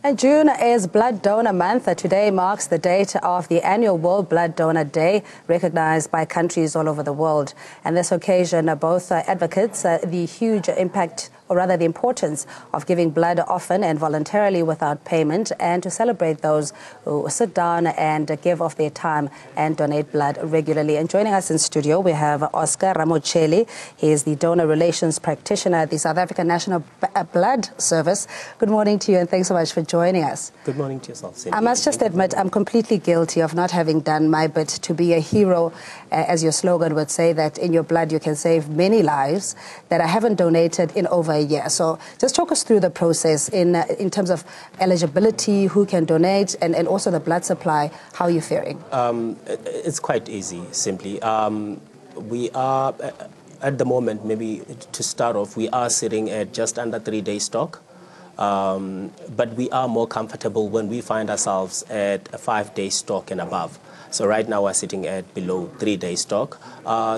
And June is Blood Donor Month. Today marks the date of the annual World Blood Donor Day, recognized by countries all over the world. And this occasion, both advocates the huge impact, or rather the importance of giving blood often and voluntarily without payment, and to celebrate those who sit down and give of their time and donate blood regularly. And joining us in studio, we have Oscar Ramocheli. He is the donor relations practitioner at the South African National Blood Service. Good morning to you, and thanks so much for joining us. Good morning to yourself, Cindy. I must just admit, I'm completely guilty of not having done my bit to be a hero, as your slogan would say, that in your blood you can save many lives, that I haven't donated in over a year. So just talk us through the process in terms of eligibility, who can donate, and also the blood supply. How are you faring? It's quite easy, simply. We are, at the moment, maybe to start off, we are sitting at just under 3-day stock. But we are more comfortable when we find ourselves at a 5-day stock and above. So right now we're sitting at below 3-day stock.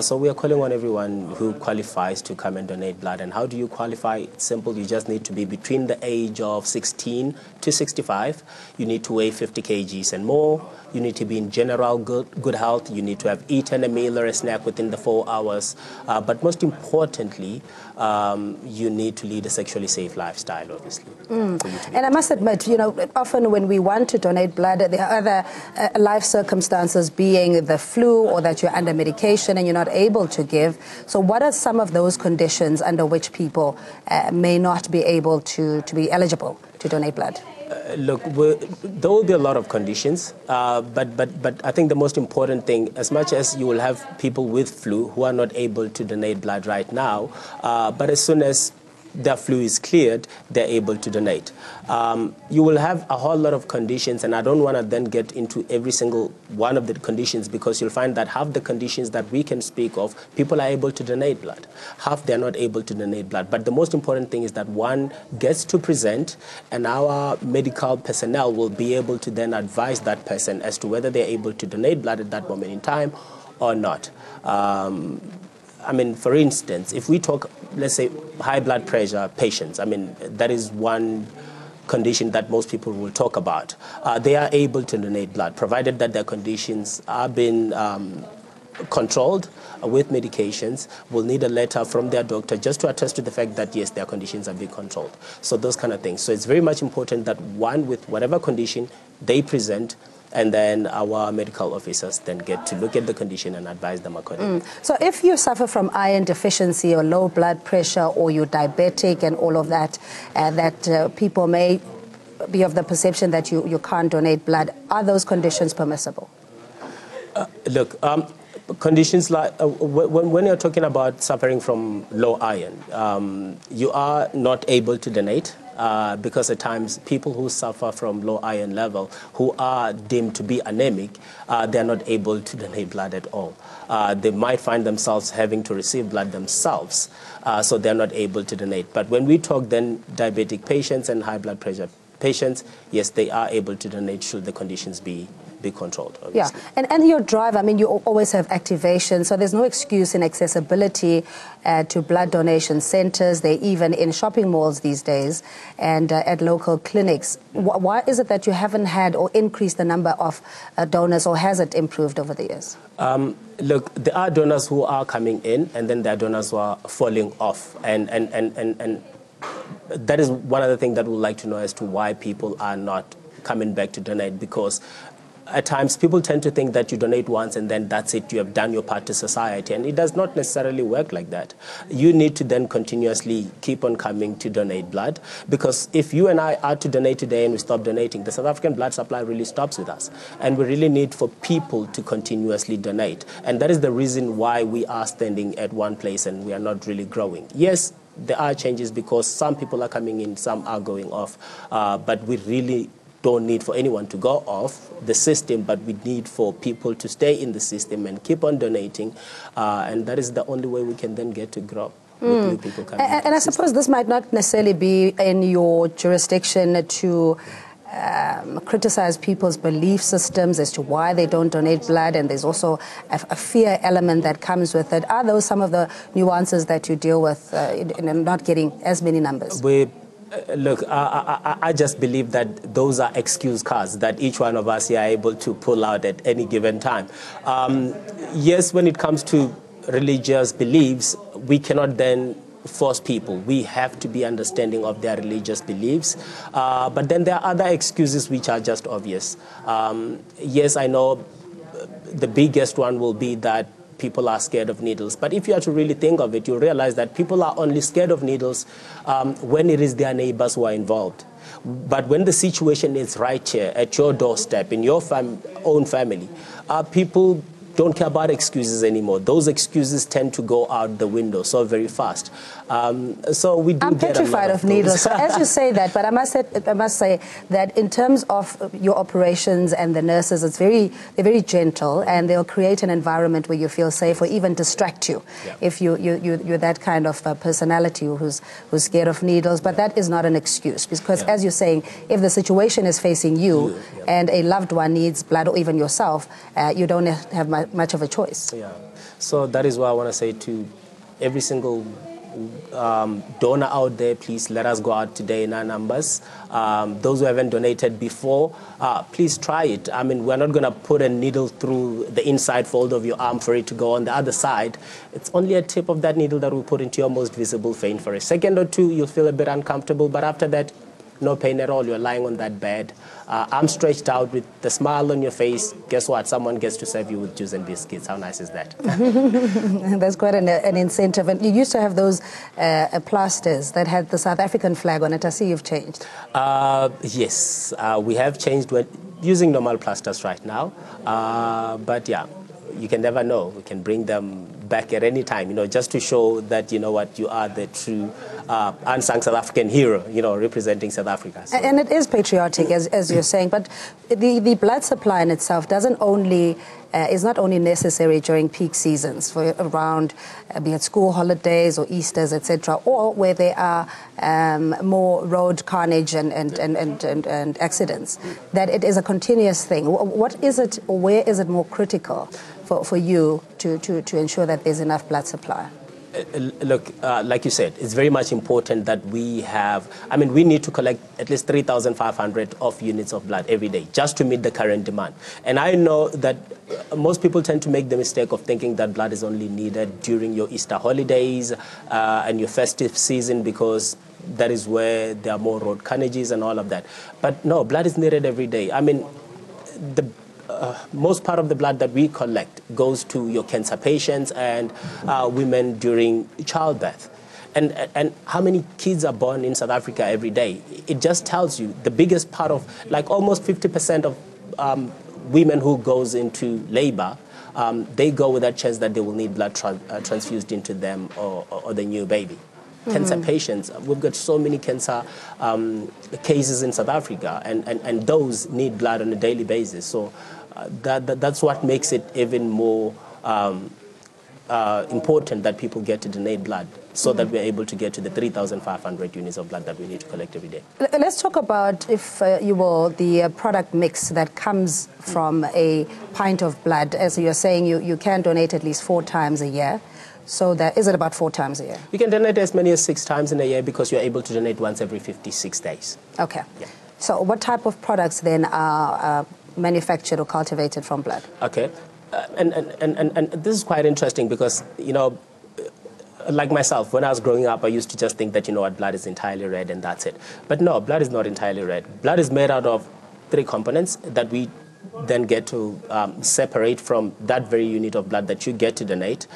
So we are calling on everyone who qualifies to come and donate blood. And how do you qualify? It's simple. You just need to be between the age of 16 to 65. You need to weigh 50 kgs and more. You need to be in general good health. You need to have eaten a meal or a snack within the 4 hours. But most importantly, you need to lead a sexually safe lifestyle, obviously. And I must admit, you know, often when we want to donate blood, there are other life circumstances, being the flu or that you're under medication and you're not able to give. So what are some of those conditions under which people may not be able to be eligible to donate blood? Look, there will be a lot of conditions, but I think the most important thing, as much as you will have people with flu who are not able to donate blood right now, but as soon as their flu is cleared, they're able to donate. You will have a whole lot of conditions, and I don't want to then get into every single one of the conditions, because you'll find that half the conditions that we can speak of, people are able to donate blood. Half they're not able to donate blood. But the most important thing is that one gets to present, and our medical personnel will be able to then advise that person as to whether they're able to donate blood at that moment in time or not. I mean, for instance, if we talk, let's say, high blood pressure patients, I mean, that is one condition that most people will talk about. They are able to donate blood, provided that their conditions are being controlled with medications. Will need a letter from their doctor just to attest to the fact that, yes, their conditions are being controlled. So those kind of things. So it's very much important that one, with whatever condition they present, and then our medical officers then get to look at the condition and advise them accordingly. So if you suffer from iron deficiency or low blood pressure, or you're diabetic and all of that, people may be of the perception that you can't donate blood, are those conditions permissible? Look, conditions like when you're talking about suffering from low iron, you are not able to donate. Because at times people who suffer from low iron level, who are deemed to be anemic, they're not able to donate blood at all. They might find themselves having to receive blood themselves, so they're not able to donate. But when we talk then diabetic patients and high blood pressure patients, yes, they are able to donate should the conditions be controlled, obviously. Yeah, and your drive, I mean, you always have activation, so there's no excuse in accessibility to blood donation centers. They're even in shopping malls these days and at local clinics. Why is it that you haven't had or increased the number of donors, or has it improved over the years? Look, there are donors who are coming in, and then there are donors who are falling off, and that is one of the things that we'd like to know as to why people are not coming back to donate, because at times people tend to think that you donate once and then that's it, you have done your part to society, and it does not necessarily work like that. You need to then continuously keep on coming to donate blood, because if you and I are to donate today and we stop donating, the South African blood supply really stops with us, and we really need for people to continuously donate, and that is the reason why we are standing at one place and we are not really growing. Yes, there are changes because some people are coming in, some are going off, but we really don't need for anyone to go off the system, but we need for people to stay in the system and keep on donating, and that is the only way we can then get to grow. With new people coming and I suppose this might not necessarily be in your jurisdiction to criticize people's belief systems as to why they don't donate blood, and there's also a fear element that comes with it. Are those some of the nuances that you deal with in not getting as many numbers? Look, I just believe that those are excuse cards that each one of us here are able to pull out at any given time. Yes, when it comes to religious beliefs, we cannot then force people. We have to be understanding of their religious beliefs. But then there are other excuses which are just obvious. Yes, I know the biggest one will be that people are scared of needles. But if you are to really think of it, you'll realize that people are only scared of needles when it is their neighbors who are involved. But when the situation is right here at your doorstep, in your own family, people don't care about excuses anymore. Those excuses tend to go out the window so very fast. So we do I'm get petrified of needles. So as you say that, but I must say that in terms of your operations and the nurses, they're very gentle, and they'll create an environment where you feel safe or even distract you if you're that kind of personality who's scared of needles. But that is not an excuse, because as you're saying, if the situation is facing you and a loved one needs blood, or even yourself, you don't have much of a choice. Yeah. So that is what I want to say to every single donor out there. Please let us go out today in our numbers. Those who haven't donated before, please try it. I mean, we're not going to put a needle through the inside fold of your arm for it to go on the other side. It's only a tip of that needle that we'll put into your most visible vein. For a second or two, you'll feel a bit uncomfortable, but after that, no pain at all. You're lying on that bed, arms stretched out with the smile on your face. Guess what? Someone gets to serve you with juice and biscuits. How nice is that? That's quite an incentive. And you used to have those plasters that had the South African flag on it. I see you've changed. Yes, we have changed. We're using normal plasters right now. But yeah, you can never know. We can bring them back at any time, just to show that, you are the true unsung South African hero, representing South Africa. So. And it is patriotic, as you're saying, but the blood supply in itself is not only necessary during peak seasons for around, be it school holidays or Easters, etc., or where there are more road carnage and accidents, that it is a continuous thing. What is it, or where is it more critical for you to ensure that there's enough blood supply? Look, like you said, it's very much important that we need to collect at least 3,500 of units of blood every day just to meet the current demand. And I know that most people tend to make the mistake of thinking that blood is only needed during your Easter holidays and your festive season, because that is where there are more road carnages and all of that. But no, blood is needed every day. I mean, the most part of the blood that we collect goes to your cancer patients and women during childbirth. And how many kids are born in South Africa every day? It just tells you the biggest part of, like almost 50% of women who goes into labor, they go with that chance that they will need blood transfused into them or the new baby. Cancer patients, we've got so many cancer cases in South Africa, and those need blood on a daily basis. So that's what makes it even more important that people get to donate blood, so that we're able to get to the 3,500 units of blood that we need to collect every day. Let's talk about, if you will, the product mix that comes from a pint of blood. As you're saying, you can donate at least 4 times a year. So is it about 4 times a year? You can donate as many as 6 times in a year, because you're able to donate once every 56 days. Okay. Yeah. So what type of products then are manufactured or cultivated from blood? Okay. And this is quite interesting, because, like myself, when I was growing up, I used to just think that, blood is entirely red and that's it. But no, blood is not entirely red. Blood is made out of 3 components that we then get to separate from that very unit of blood that you get to donate.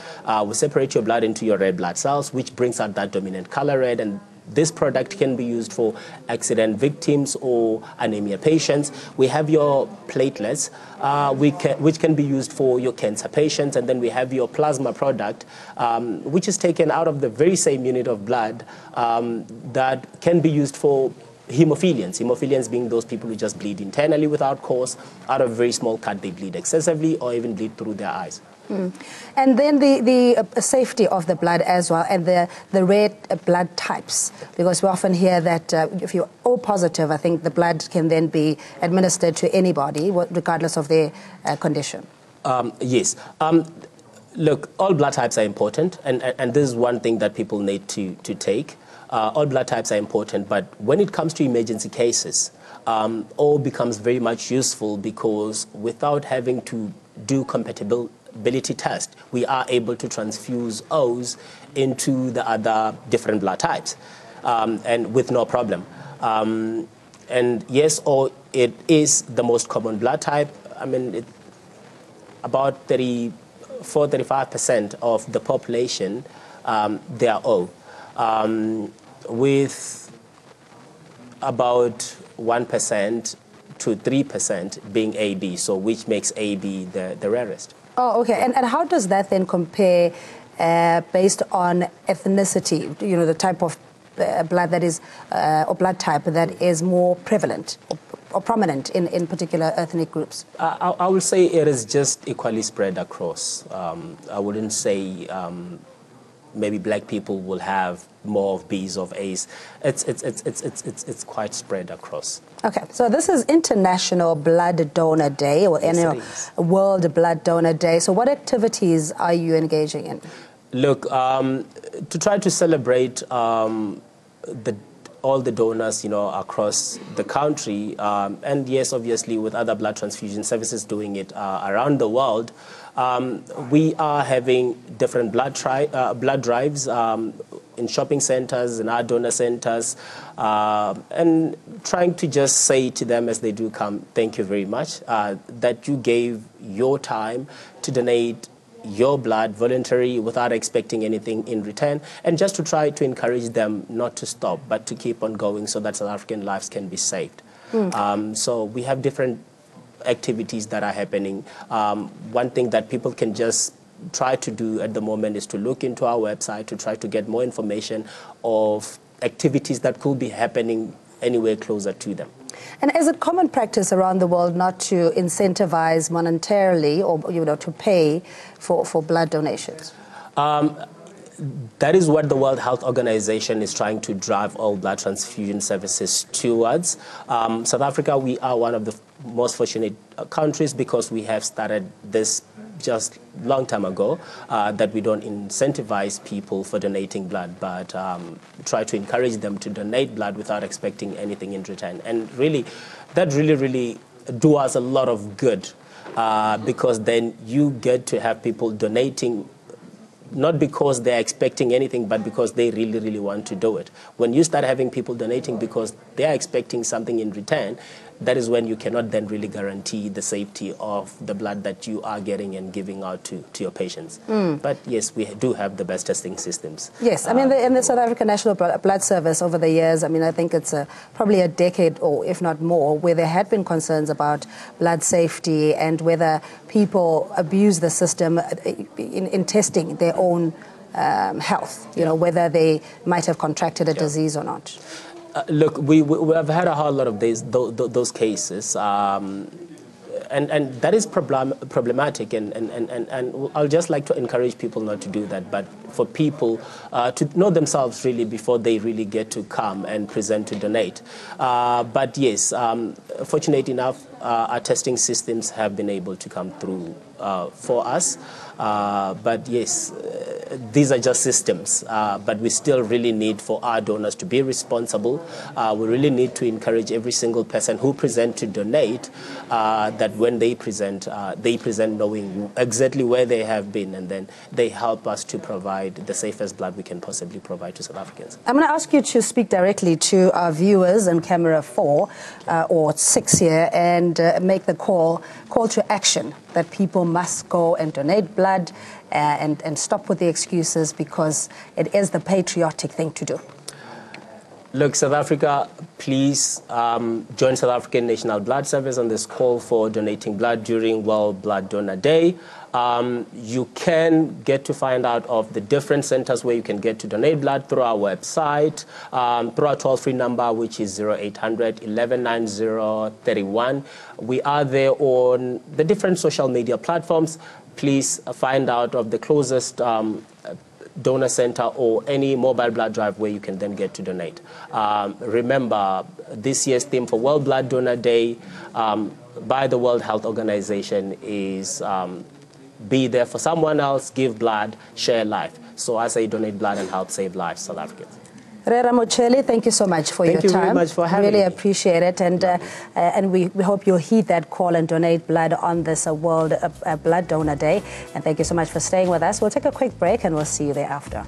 We separate your blood into your red blood cells, which brings out that dominant color red, and this product can be used for accident victims or anemia patients. We have your platelets, which can be used for your cancer patients, and then we have your plasma product, which is taken out of the very same unit of blood that can be used for hemophilians. Hemophilians being those people who just bleed internally without cause. Out of a very small cut, they bleed excessively or even bleed through their eyes. And then the safety of the blood as well, and the red blood types, because we often hear that if you're O positive, I think the blood can then be administered to anybody, regardless of their condition. Yes. Look, all blood types are important, and this is one thing that people need to take. all blood types are important, but when it comes to emergency cases, O becomes very much useful because without having to do compatibility test, we are able to transfuse O's into the other different blood types, and with no problem. And yes, O, it is the most common blood type. I mean, about 34–35% of the population, they are O, with about 1% to 3% being AB, so which makes AB the rarest. Oh, okay. And how does that then compare based on ethnicity, you know, the type of blood that is, or blood type that is more prevalent or prominent in particular ethnic groups? I would say it is just equally spread across. I wouldn't say maybe black people will have more of B's of A's. It's quite spread across. Okay, so this is International Blood Donor Day, or Annual World Blood Donor Day. So what activities are you engaging in? Look, to try to celebrate all the donors, you know, across the country, and yes, obviously with other blood transfusion services doing it around the world, we are having different blood drives in shopping centers, in our donor centers, and trying to just say to them as they do come, thank you very much, that you gave your time to donate your blood voluntary without expecting anything in return, and just to try to encourage them not to stop but to keep on going so that South African lives can be saved. So we have different activities that are happening. One thing that people can just try to do at the moment is to look into our website to try to get more information of activities that could be happening anywhere closer to them. And is it common practice around the world not to incentivize monetarily or, you know, to pay for blood donations? That is what the World Health Organization is trying to drive all blood transfusion services towards. South Africa, we are one of the most fortunate countries because we have started this just a long time ago, that we don't incentivize people for donating blood, but try to encourage them to donate blood without expecting anything in return. And really, that really do us a lot of good, because then you get to have people donating not because they're expecting anything, but because they really want to do it. When you start having people donating because they're expecting something in return, that is when you cannot then really guarantee the safety of the blood that you are getting and giving out to your patients. But yes, we do have the best testing systems. Yes, I mean, in the South African National Blood Service over the years, I mean, I think it's probably a decade or if not more, where there had been concerns about blood safety and whether people abuse the system in testing their own health, you know, whether they might have contracted a disease or not. Look, we have had a whole lot of those cases, and that is problematic, and I'll just like to encourage people not to do that, but for people to know themselves really before they really get to come and present to donate. But yes, fortunate enough, our testing systems have been able to come through for us. But yes, these are just systems, but we still really need for our donors to be responsible. We really need to encourage every single person who presents to donate that when they present knowing exactly where they have been, and then they help us to provide the safest blood we can possibly provide to South Africans. I'm going to ask you to speak directly to our viewers on camera 4 or 6 here and make the call to action that people must go and donate blood and stop with the excuses, because it is the patriotic thing to do. Look, South Africa, please join South African National Blood Service on this call for donating blood during World Blood Donor Day. You can get to find out of the different centers where you can get to donate blood through our website, through our toll-free number, which is 0800 1190 31. We are there on the different social media platforms. Please find out of the closest donor center or any mobile blood drive where you can then get to donate. Remember, this year's theme for World Blood Donor Day by the World Health Organization is be there for someone else, give blood, share life. So I say donate blood and help save lives, South Africans. Rera Mocheli, thank you so much for your time. Thank you very much for having me. Really appreciate it. And we hope you'll heed that call and donate blood on this World Blood Donor Day. And thank you so much for staying with us. We'll take a quick break and we'll see you thereafter.